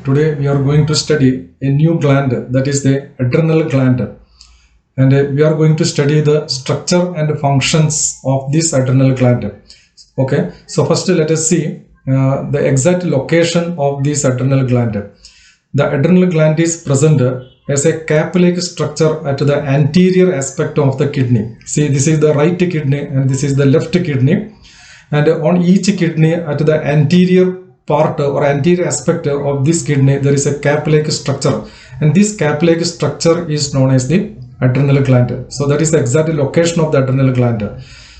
Today we are going to study a new gland, that is the adrenal gland, and we are going to study the structure and functions of this adrenal gland. Okay, so first let us see the exact location of this adrenal gland. The adrenal gland is present as a cap-like structure at the anterior aspect of the kidney. See, this is the right kidney and this is the left kidney, and on each kidney at the anterior part or anterior aspect of this kidney there is a cap-like structure, and this cap-like structure is known as the adrenal gland. So that is the exact location of the adrenal gland.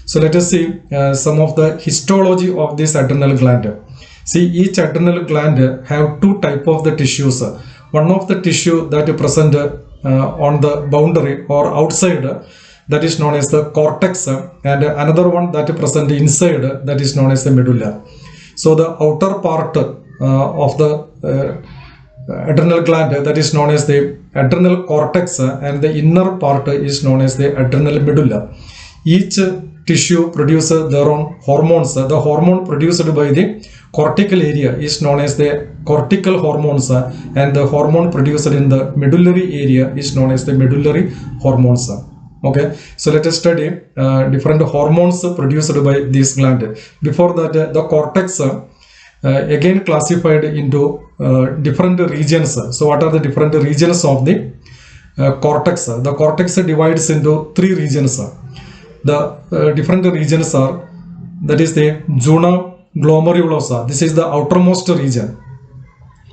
So let us see some of the histology of this adrenal gland. See, each adrenal gland have two type of the tissues. One of the tissue that is present on the boundary or outside, that is known as the cortex, and another one that is present inside, that is known as the medulla. So the outer part of the adrenal gland, that is known as the adrenal cortex, and the inner part is known as the adrenal medulla. Each tissue produces their own hormones. The hormone produced by the cortical area is known as the cortical hormones, and the hormone produced in the medullary area is known as the medullary hormones. Okay, so let us study different hormones produced by this gland. Before that, the cortex again classified into different regions. So what are the different regions of the cortex? The cortex divides into three regions. The different regions are, that is the zona glomerulosa. This is the outermost region.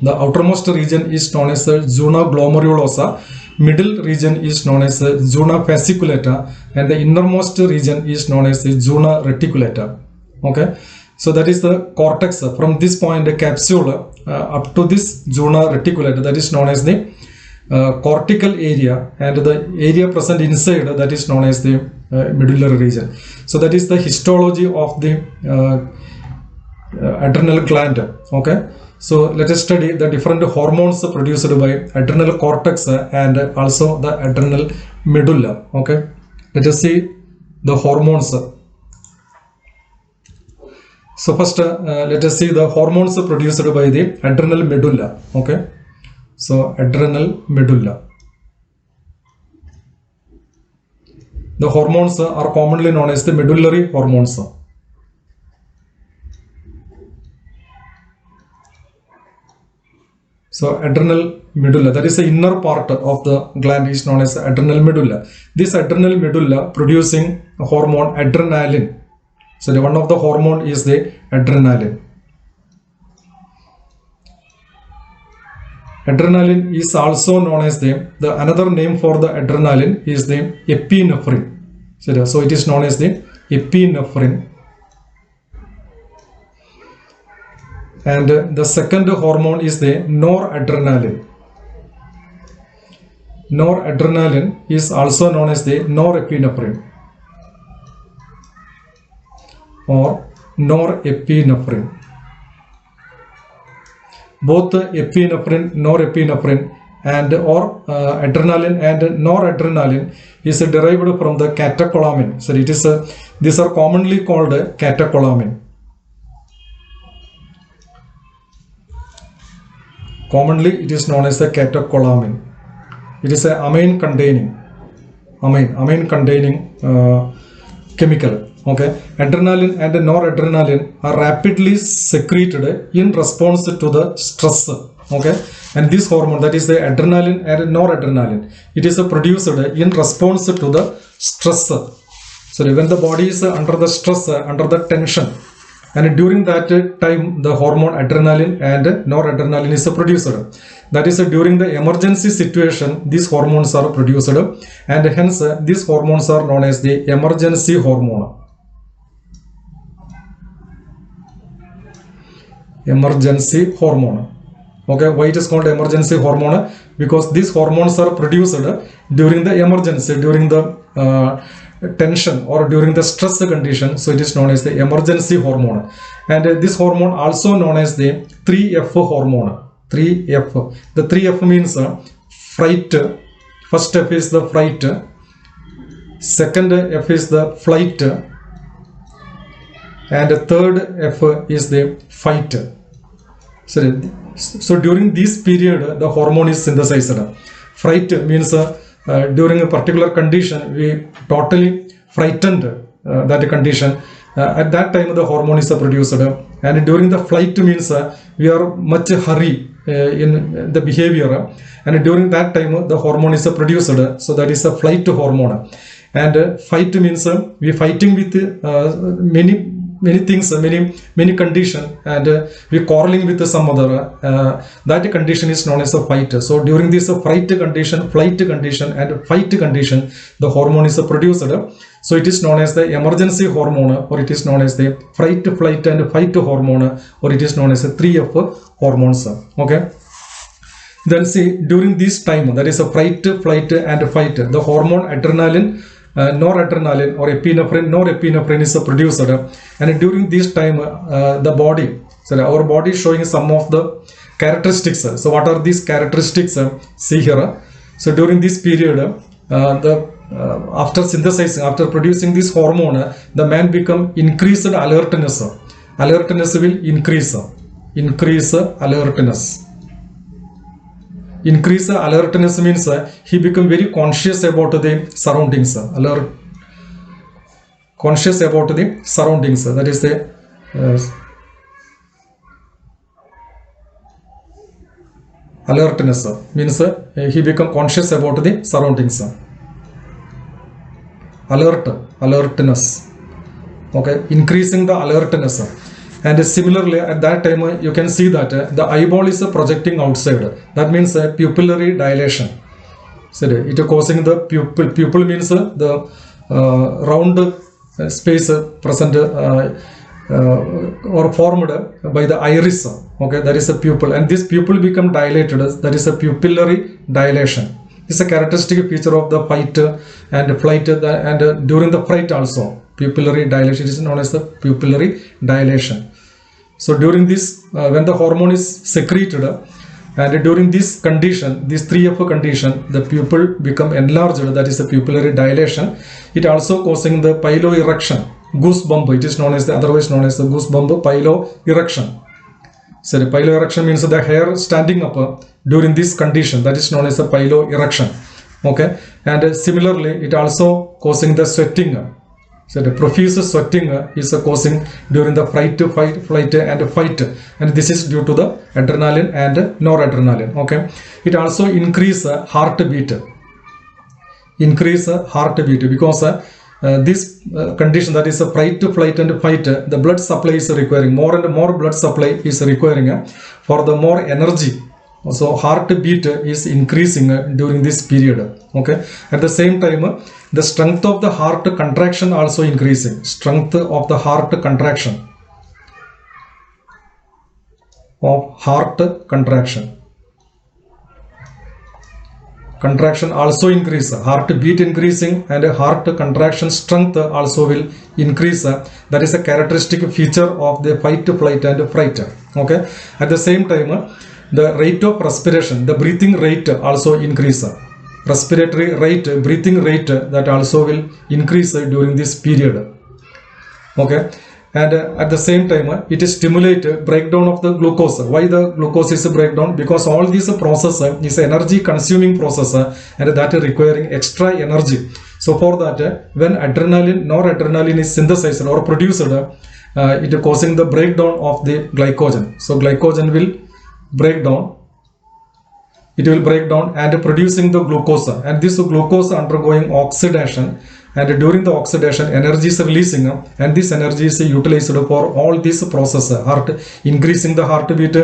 The outermost region is known as the zona glomerulosa. Middle region is known as the zona fasciculata, and the innermost region is known as the zona reticulata. Okay, so that is the cortex. From this point, the capsule up to this zona reticulata, that is known as the cortical area, and the area present inside, that is known as the medullary region. So that is the histology of the adrenal gland. Okay, so let us study the different hormones produced by adrenal cortex and also the adrenal medulla. Okay, let us see the hormones. So first let us see the hormones produced by the adrenal medulla. Okay, so adrenal medulla. The hormones are commonly known as the medullary hormones. So adrenal medulla, that is the inner part of the gland, is known as adrenal medulla. This adrenal medulla producing hormone adrenaline. So the one of the hormone is the adrenaline. Adrenaline is also known as the another name for the adrenaline is the epinephrine. So it is known as the epinephrine. And the second hormone is the noradrenaline. Noradrenaline is also known as the norepinephrine or norepinephrine. Both epinephrine, norepinephrine, and or adrenaline and noradrenaline is derived from the catecholamine. So it is these are commonly called catecholamine. Commonly it is known as the catecholamine. It is a amine containing chemical. Okay, adrenaline and noradrenaline are rapidly secreted in response to the stress. Okay, and this hormone, that is the adrenaline and noradrenaline, it is produced in response to the stress. So when the body is under the stress, under the tension, and during that time the hormone adrenaline and noradrenaline is produced. That is during the emergency situation these hormones are produced, and hence these hormones are known as the emergency hormone. Emergency hormone. Okay, why it is called emergency hormone? Because these hormones are produced during the emergency, during the tension or during the stress condition. So it is known as the emergency hormone. And this hormone also known as the 3F hormone. 3F. The 3F means fright. First F is the fright. Second F is the flight. And third F is the fight. So during this period, the hormone is synthesized. Fright means during a particular condition, we totally frightened that condition. At that time, the hormone is produced. And during the flight means we are much hurry in the behavior. And during that time, the hormone is produced. So that is a flight hormone. And fight means we fighting with many things, many condition, and we quarreling with some other. That condition is known as a fight. So during this fright condition, flight condition, and fight condition, the hormone is produced. So it is known as the emergency hormone, or it is known as the fright, flight, and fight hormone, or it is known as the 3F hormones. Okay. Then see, during this time, that is a fright, flight, and fight, the hormone adrenaline, noradrenaline or epinephrine, norepinephrine is produced, and during this time the body, so our body is showing some of the characteristics. So what are these characteristics? See here. So during this period, after synthesizing, after producing this hormone, the man become increased alertness. Alertness will increase alertness. Increase alertness means he become very conscious about the surroundings. Conscious about the surroundings. That is the alertness means he become conscious about the surroundings. Alertness. Okay, increasing the alertness. And similarly, at that time, you can see that the eyeball is projecting outside. That means pupillary dilation. So it is causing the pupil. Pupil means the round space present or formed by the iris. Okay, that is a pupil, and this pupil become dilated. That is a pupillary dilation. It's a characteristic feature of the fight and flight, and during the fright also. Pupillary dilation is known as the pupillary dilation. So during this, when the hormone is secreted, and during this condition, this 3F condition, the pupil become enlarged, that is the pupillary dilation. It also causing the piloerection, goosebump. It is known as otherwise known as the goosebump piloerection. So the piloerection means the hair standing up during this condition, that is known as the piloerection. Okay, and similarly, it also causing the sweating. So the profuse sweating is causing during the fright, flight, and fight, and this is due to the adrenaline and noradrenaline. Okay, it also increase heartbeat. Because this condition, that is a fright, flight, and fight, the blood supply is requiring more and more blood supply is requiring for the more energy. So heartbeat is increasing during this period. Okay, at the same time, the strength of the heart contraction also increasing. Strength of the heart contraction. Contraction also increase. Heartbeat increasing and heart contraction strength also will increase. That is a characteristic feature of the fight, flight, and fright. Okay. At the same time, the rate of respiration, the breathing rate also increase. Respiratory rate, breathing rate, that also will increase during this period. Okay, and at the same time, it stimulate breakdown of the glucose. Why the glucose is breakdown? Because all this process is energy consuming process, and that is requiring extra energy. So for that, when adrenaline, noradrenaline is synthesized or produced, it is causing the breakdown of the glycogen. So glycogen will break down. It will break down and producing the glucose, and this glucose undergoing oxidation, and during the oxidation energy is releasing, and this energy is utilized for all this process, heart increasing the heartbeat,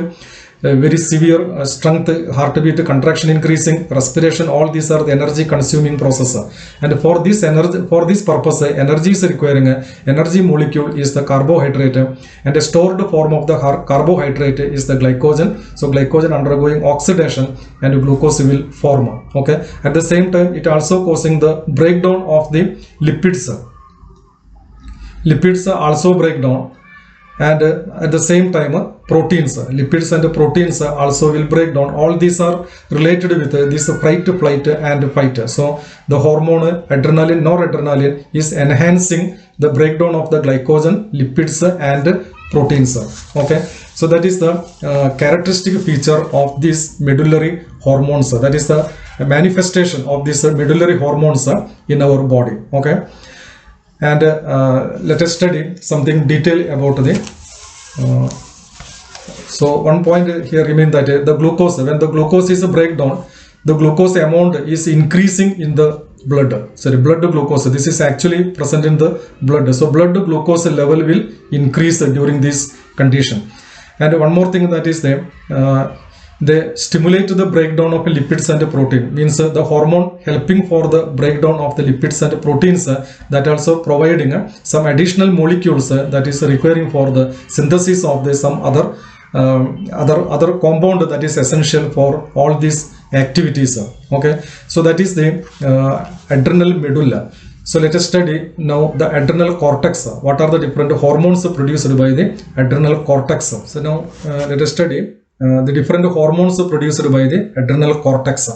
very severe strength heartbeat, contraction increasing, respiration, all these are the energy consuming process, and for this energy, for this purpose, energy is requiring. Energy molecule is the carbohydrate, and a stored form of the carbohydrate is the glycogen. So glycogen undergoing oxidation and glucose will form. Okay, at the same time, it also causing the breakdown of the lipids. Lipids also break down, and at the same time proteins, lipids and proteins also will break down. All these are related with this fright, flight, and fight. So the hormone adrenaline, noradrenaline is enhancing the breakdown of the glycogen, lipids, and proteins. Okay, so that is the characteristic feature of these medullary hormones. That is the manifestation of these medullary hormones in our body. Okay, and let us study something detail about the so one point here remains that the glucose, when the glucose is breakdown, the glucose amount is increasing in the blood. Sorry, blood glucose. This is actually present in the blood. So blood glucose level will increase during this condition. And one more thing, that is they stimulate the breakdown of lipids and protein. Means the hormone helping for the breakdown of the lipids and proteins, that also providing some additional molecules that is requiring for the synthesis of the some other compound that is essential for all these activities. Okay, so that is the adrenal medulla. So let us study now the adrenal cortex. What are the different hormones produced by the adrenal cortex? So now let us study the different hormones produced by the adrenal cortex.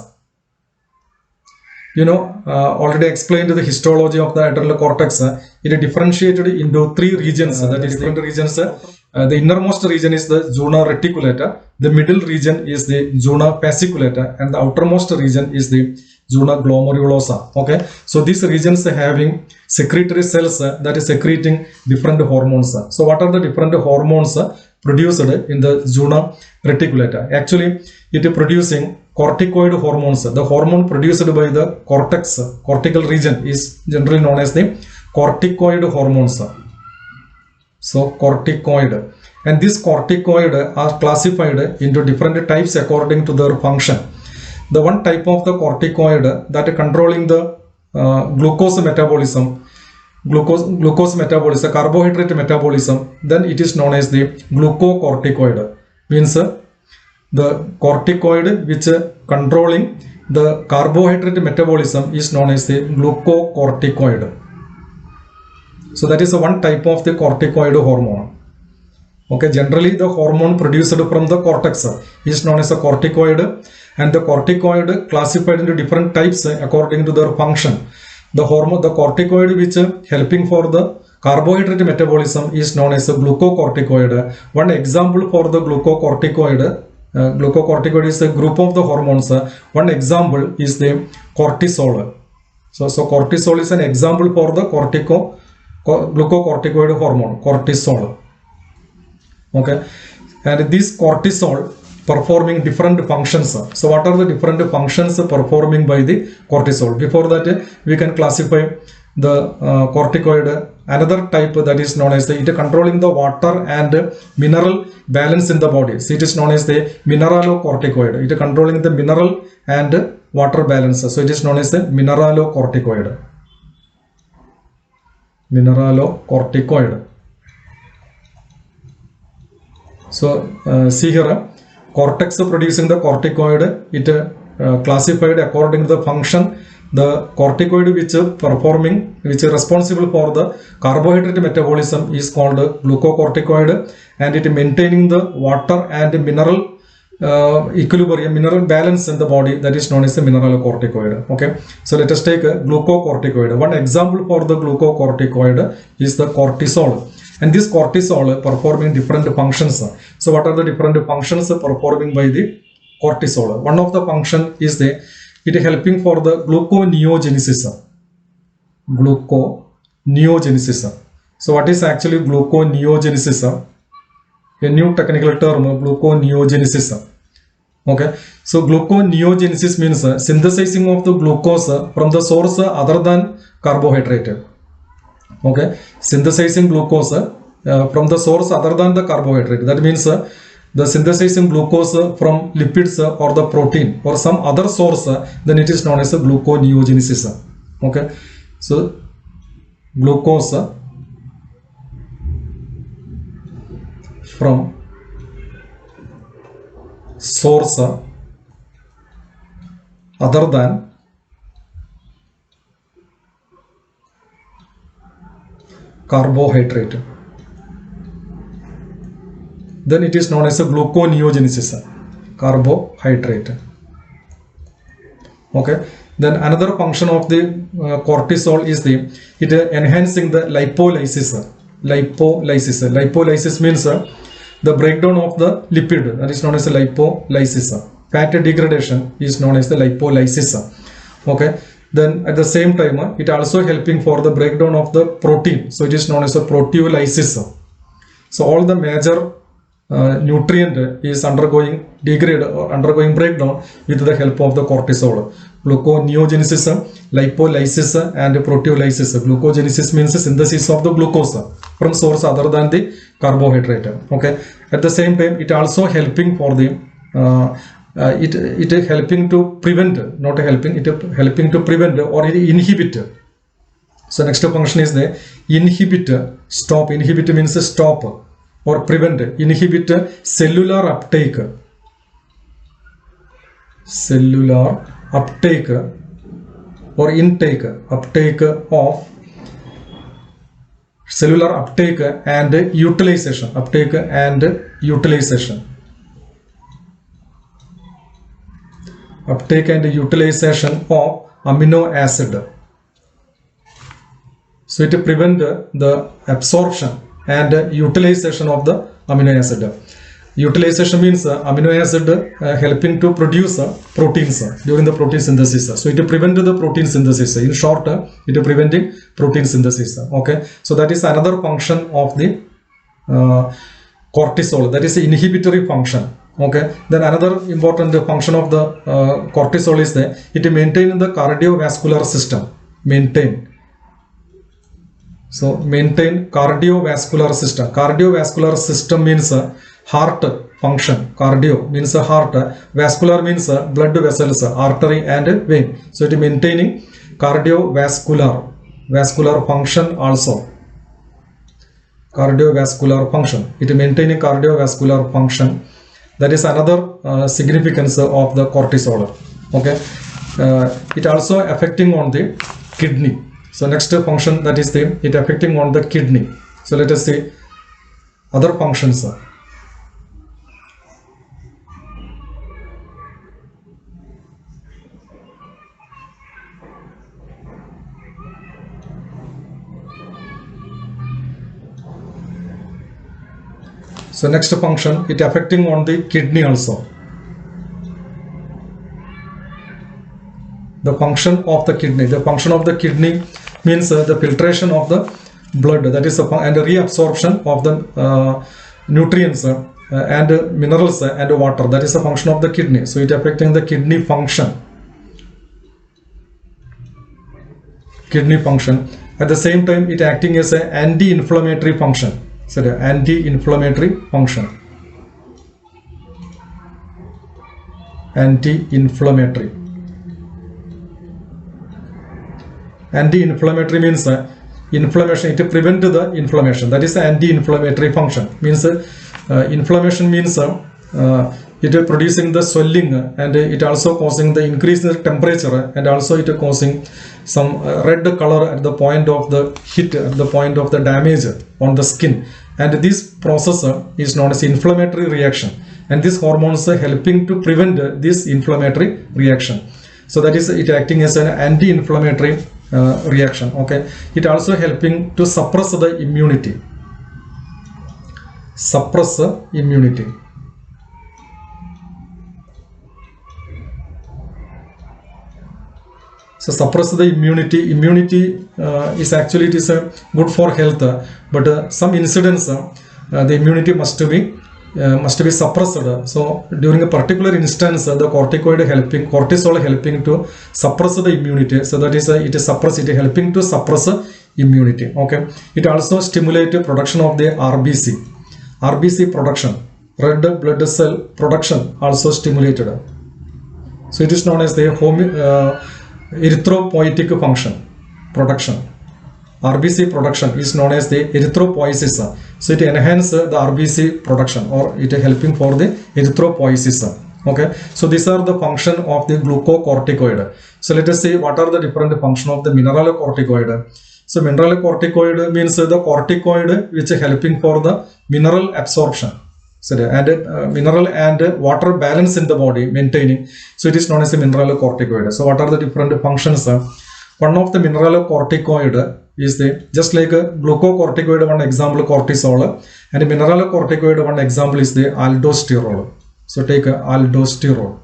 You know, already explained the histology of the adrenal cortex. It is differentiated into three regions. That is different regions. The innermost region is the zona reticulata, the middle region is the zona fasciculata, and the outermost region is the zona glomerulosa. Okay, so these regions having secretory cells that is secreting different hormones. So what are the different hormones produced in the zona reticulata? Actually, it is producing corticoid hormones. The hormone produced by the cortex, cortical region, is generally known as the corticoid hormones. So corticoid, and these corticoid are classified into different types according to their function. The one type of the corticoid that is controlling the glucose metabolism, carbohydrate metabolism, then it is known as the glucocorticoid. Means the corticoid which controlling the carbohydrate metabolism is known as the glucocorticoid. So that is one type of the corticoid hormone. Okay, generally the hormone produced from the cortex is known as a corticoid, and the corticoid classified into different types according to their function. The corticoid which helping for the carbohydrate metabolism is known as a glucocorticoid. One example for the glucocorticoid, glucocorticoid is a group of the hormones. One example is the cortisol. So cortisol is an example for the glucocorticoid hormone, cortisol. Okay, and this cortisol performing different functions. So what are the different functions performing by the cortisol? Before that, we can classify the corticoid, another type that is known as it controlling the water and mineral balance in the body. So it is known as the mineralocorticoid. It is controlling the mineral and water balance. So it is known as the mineralocorticoid. Mineralocorticoid. So see here, cortex producing the corticoid, it classified according to the function. The corticoid which is responsible for the carbohydrate metabolism is called glucocorticoid, and it maintaining the water and mineral equilibrium, mineral balance in the body, that is known as the mineralocorticoid. Okay, so let us take a glucocorticoid. One example for the glucocorticoid is the cortisol, and this cortisol performing different functions. So what are the different functions performing by the cortisol? One of the function is it helping for the gluconeogenesis. Gluconeogenesis. So what is actually gluconeogenesis? A new technical term, gluconeogenesis. Okay, so gluconeogenesis means synthesizing of the glucose from the source other than carbohydrate. Okay, synthesizing glucose from the source other than the carbohydrate. That means the synthesizing glucose from lipids or the protein or some other source, then it is known as a gluconeogenesis. Okay, so glucose from source other than carbohydrate, then it is known as a gluconeogenesis, carbohydrate. Okay, then another function of the cortisol is it enhancing the lipolysis. lipolysis. Lipolysis means the breakdown of the lipid, that is known as lipolysis. Fat degradation is known as the lipolysis. Okay. Then at the same time, it also helping for the breakdown of the protein. So it is known as a proteolysis. So all the major nutrient is undergoing degrade or undergoing breakdown with the help of the cortisol. Gluconeogenesis, lipolysis and proteolysis. Glucogenesis means synthesis of the glucose from source other than the carbohydrate. Okay. At the same time, it also helping for the it helping to prevent, not helping, it helping to prevent or inhibit. So next function is the inhibit, stop. Inhibit means stop or prevent, inhibit cellular uptake. Cellular uptake or intake, uptake of cellular uptake and utilization, uptake and utilization. Uptake and utilization of amino acid. So it prevent the absorption and utilization of the amino acid. Utilization means amino acid helping to produce proteins during the protein synthesis. So it prevent the protein synthesis. In short, it preventing protein synthesis. Okay. So that is another function of the cortisol. That is inhibitory function. Okay. Then another important function of the cortisol is that it maintains the cardiovascular system. Maintain. So maintain cardiovascular system. Cardiovascular system means heart function. Cardio means heart. Vascular means blood vessels, artery and vein. So it is maintaining cardiovascular function also. Cardiovascular function. It is maintaining cardiovascular function. That is another significance of the cortisol. Okay. It also affecting on the kidney. So next function, that is it affecting on the kidney. So let us see other functions. So next function, it affecting on the kidney also. The function of the kidney. The function of the kidney means the filtration of the blood, that is and reabsorption of the nutrients and minerals and water. That is a function of the kidney. So it affecting the kidney function. Kidney function. At the same time, it acting as an anti-inflammatory function. So the anti-inflammatory function. Anti-inflammatory. Anti-inflammatory means inflammation. It prevent the inflammation. That is the anti-inflammatory function. Means inflammation means it is producing the swelling and it also causing the increase in the temperature and also it is causing some red color at the point of the hit, at the point of the damage on the skin. And this process is known as inflammatory reaction. And this hormones are helping to prevent this inflammatory reaction. So that is it acting as an anti-inflammatory reaction. Okay. It also helping to suppress the immunity. Suppress immunity. So suppress the immunity. Immunity is actually, it is good for health, but some incidents the immunity must be suppressed. So during a particular instance, the cortisol helping to suppress the immunity. So that is it is suppress. It is helping to suppress immunity. Okay. It also stimulate production of the RBC. RBC production, red blood cell production, also stimulated. So it is known as the erythropoietic function production. RBC production is known as the erythropoiesis. So it enhances the RBC production, or it is helping for the erythropoiesis. Okay. So these are the function of the glucocorticoid. So let us see what are the different function of the mineralocorticoid. So mineralocorticoid means the corticoid which is helping for the mineral absorption. So and mineral and water balance in the body maintaining. So it is known as a mineralocorticoid. So what are the different functions? One of the mineralocorticoid is the just like a glucocorticoid, one example cortisol, and mineralocorticoid, one example is the aldosterone. So take aldosterone.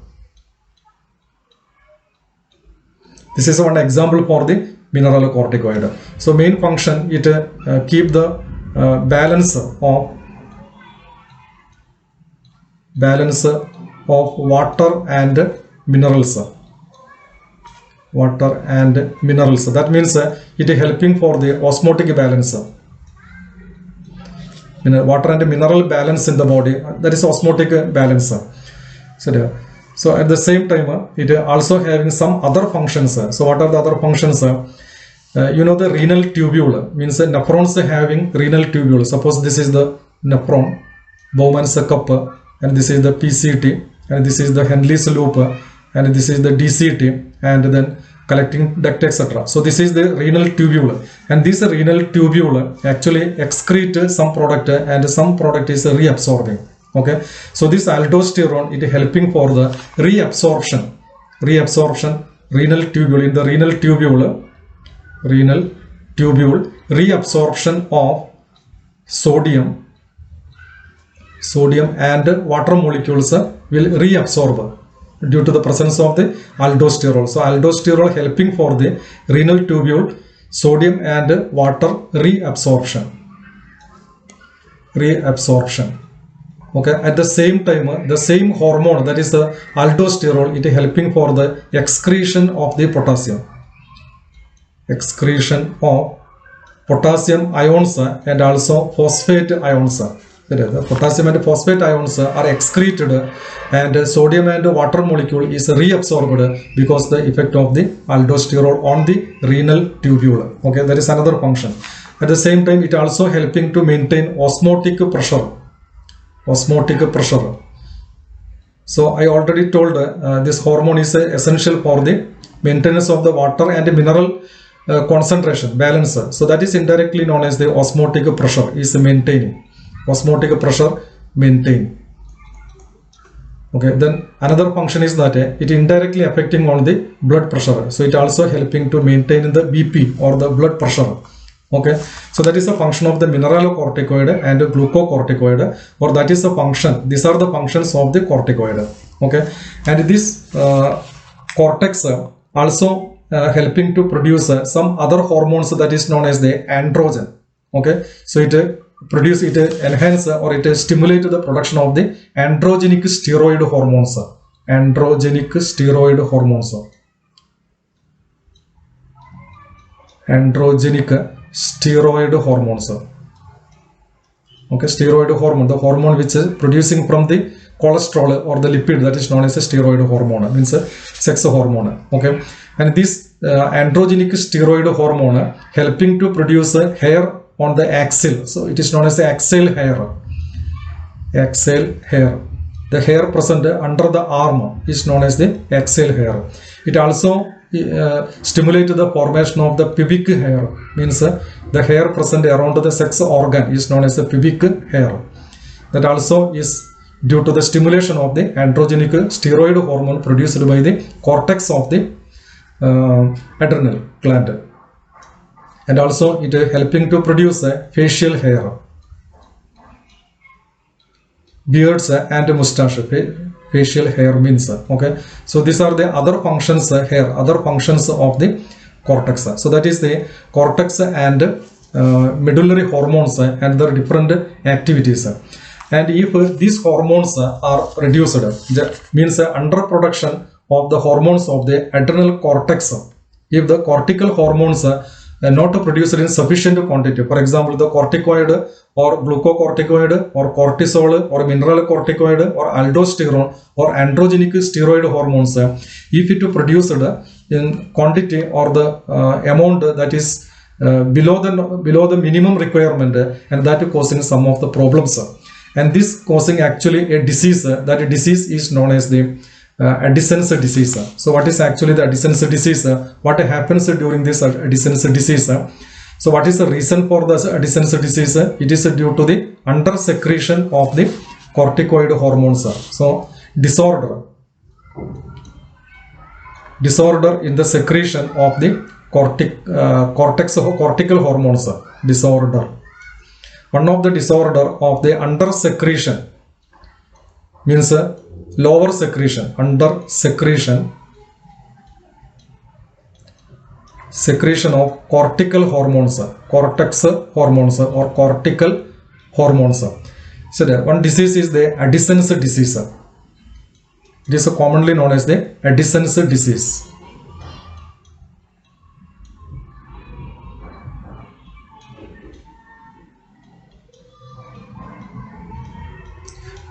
This is one example for the mineralocorticoid. So main function, it keep the balance of water and minerals. Water and minerals. That means it is helping for the osmotic balance. Water and mineral balance in the body, that is osmotic balance. So at the same time, it also having some other functions. So what are the other functions? You know, the renal tubule means nephrons having renal tubule. Suppose this is the nephron, Bowman's cup, and this is the PCT, and this is the Henle's loop, and this is the DCT, and then collecting duct, etc. So this is the renal tubule, and this renal tubule actually excrete some product, and some product is reabsorbing. Okay, so this aldosterone, it is helping for the reabsorption, renal tubule, in the renal tubule, reabsorption of sodium and water molecules will reabsorb due to the presence of the aldosterone. So aldosterone helping for the renal tubule, sodium and water reabsorption. Okay, at the same time, the same hormone, that is the aldosterone, it is helping for the excretion of the potassium. Excretion of potassium ions and also phosphate ions. The potassium and phosphate ions are excreted, and sodium and water molecule is reabsorbed because the effect of the aldosterone on the renal tubule. Okay, that is another function. At the same time, it also helping to maintain osmotic pressure. So I already told this hormone is essential for the maintenance of the water and mineral concentration balance. So that is indirectly known as the osmotic pressure is maintaining. Osmotic pressure maintain. Okay, then another function is that it indirectly affecting on the blood pressure. So it also helping to maintain the BP or the blood pressure. Okay, so that is the function of the mineralocorticoid and glucocorticoid, or that is the function. These are the functions of the corticoid. Okay, and this cortex also helping to produce some other hormones that is known as the androgen. Okay, so it enhance or it stimulate the production of the androgenic steroid hormones. Androgenic steroid hormones. Okay, steroid hormone, the hormone which is producing from the cholesterol or the lipid, that is known as a steroid hormone, means a sex hormone. Okay, and this androgenic steroid hormone helping to produce hair on the axil. So it is known as the axial hair. The hair present under the arm is known as the axial hair. It also stimulates the formation of the pubic hair, means the hair present around the sex organ is known as the pubic hair. That also is due to the stimulation of the androgenic steroid hormone produced by the cortex of the adrenal gland. And also it is helping to produce facial hair, beards and mustache. Facial hair means. Okay, so these are the other functions here, other functions of the cortex. So that is the cortex and medullary hormones and their different activities. And if these hormones are reduced, that means underproduction of the hormones of the adrenal cortex. If the cortical hormones not produced in sufficient quantity, for example the corticoid or glucocorticoid or cortisol or mineralocorticoid or aldosterone or androgenic steroid hormones, if it produced in quantity or the amount that is below the minimum requirement, and that causing some of the problems, and this causing actually a disease. That disease is known as the Addison's disease. So what is actually the Addison's disease? What happens during this Addison's disease? So what is the reason for the Addison's disease? It is due to the under secretion of the corticoid hormones. So disorder in the secretion of the cortical hormones disorder. One of the disorder of the under secretion means lower secretion, under secretion of cortical hormones, cortex hormones or cortical hormones. So one disease is the Addison's disease. It is commonly known as the Addison's disease.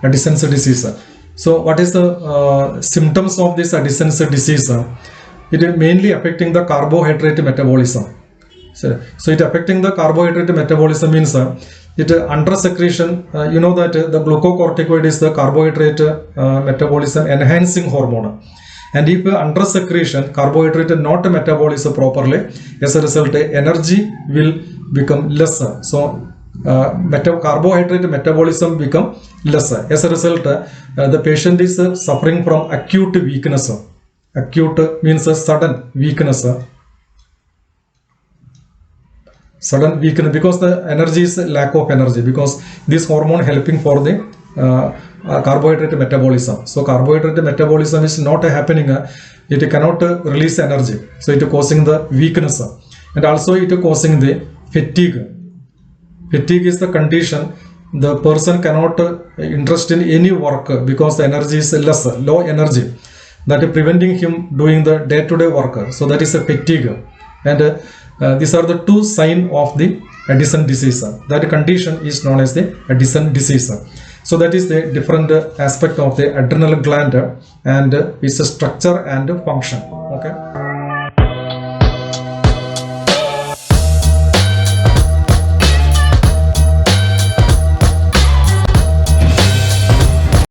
Addison's disease. So what is the symptoms of this Addison's disease? It is mainly affecting the carbohydrate metabolism. So it affecting the carbohydrate metabolism means it under secretion. You know that the glucocorticoid is the carbohydrate metabolism enhancing hormone, and if under secretion carbohydrate not metabolism properly, as a result energy will become lesser. So carbohydrate metabolism become lesser. As a result, the patient is suffering from acute weakness. Acute means a sudden weakness. Sudden weakness because the energy is lack of energy, because this hormone helping for the carbohydrate metabolism. So carbohydrate metabolism is not happening. It cannot release energy. So it is causing the weakness, and also it is causing the fatigue. Fatigue is the condition the person cannot interest in any work because the energy is less, low energy, that is preventing him doing the day-to-day work. So that is a fatigue, and these are the two signs of the Addison disease. That condition is known as the Addison disease. So that is the different aspect of the adrenal gland and its structure and function. Okay.